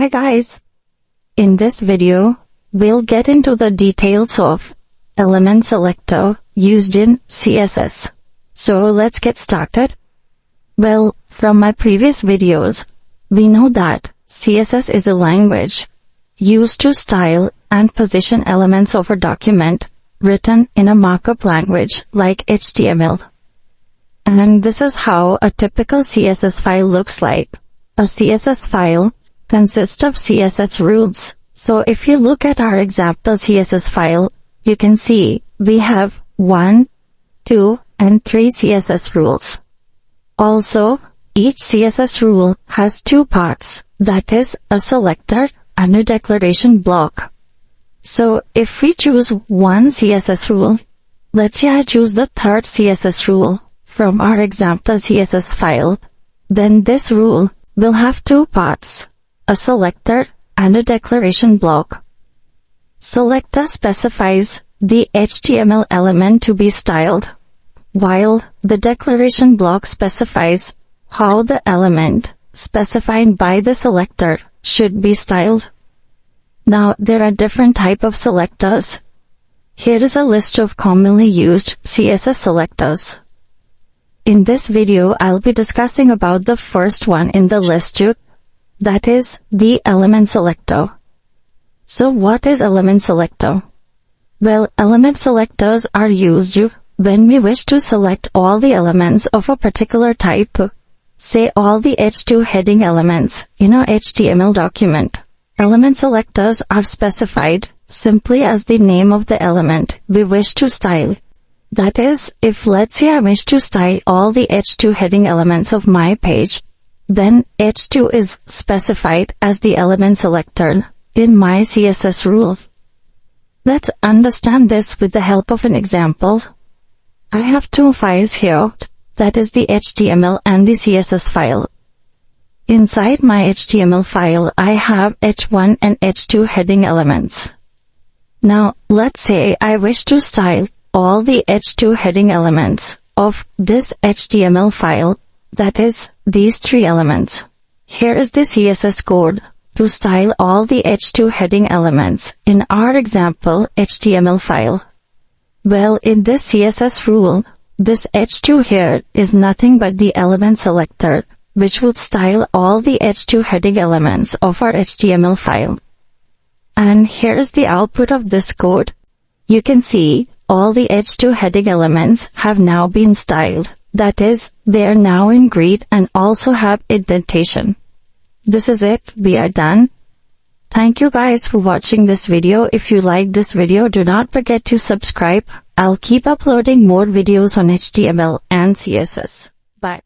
Hi guys! In this video, we'll get into the details of element selector used in CSS. So let's get started. Well, from my previous videos, we know that CSS is a language used to style and position elements of a document written in a markup language like HTML. And this is how a typical CSS file looks like. A CSS file consists of CSS rules. So if you look at our example CSS file, you can see we have 1, 2, and 3 CSS rules. Also, each CSS rule has two parts, that is, a selector and a declaration block. So if we choose one CSS rule, let's say I choose the third CSS rule from our example CSS file, then this rule will have two parts, a selector and a declaration block. Selector specifies the HTML element to be styled, while the declaration block specifies how the element specified by the selector should be styled. Now, there are different types of selectors. Here is a list of commonly used CSS selectors. In this video, I'll be discussing about the first one in the list, that is the element selector. So what is element selector? Well, element selectors are used when we wish to select all the elements of a particular type, say all the H2 heading elements in our HTML document. Element selectors are specified simply as the name of the element we wish to style. That is, if let's say I wish to style all the H2 heading elements of my page, then H2 is specified as the element selector in my CSS rule. Let's understand this with the help of an example. I have two files here, that is the HTML and the CSS file. Inside my HTML file, I have H1 and H2 heading elements. Now, let's say I wish to style all the H2 heading elements of this HTML file, that is, these three elements. Here is the CSS code to style all the H2 heading elements in our example HTML file. Well, in this CSS rule, this H2 here is nothing but the element selector, which will style all the H2 heading elements of our HTML file. And here is the output of this code. You can see all the H2 heading elements have now been styled. That is, they are now in grid and also have indentation. This is it, we are done. Thank you guys for watching this video. If you like this video, do not forget to subscribe. I'll keep uploading more videos on HTML and CSS. Bye.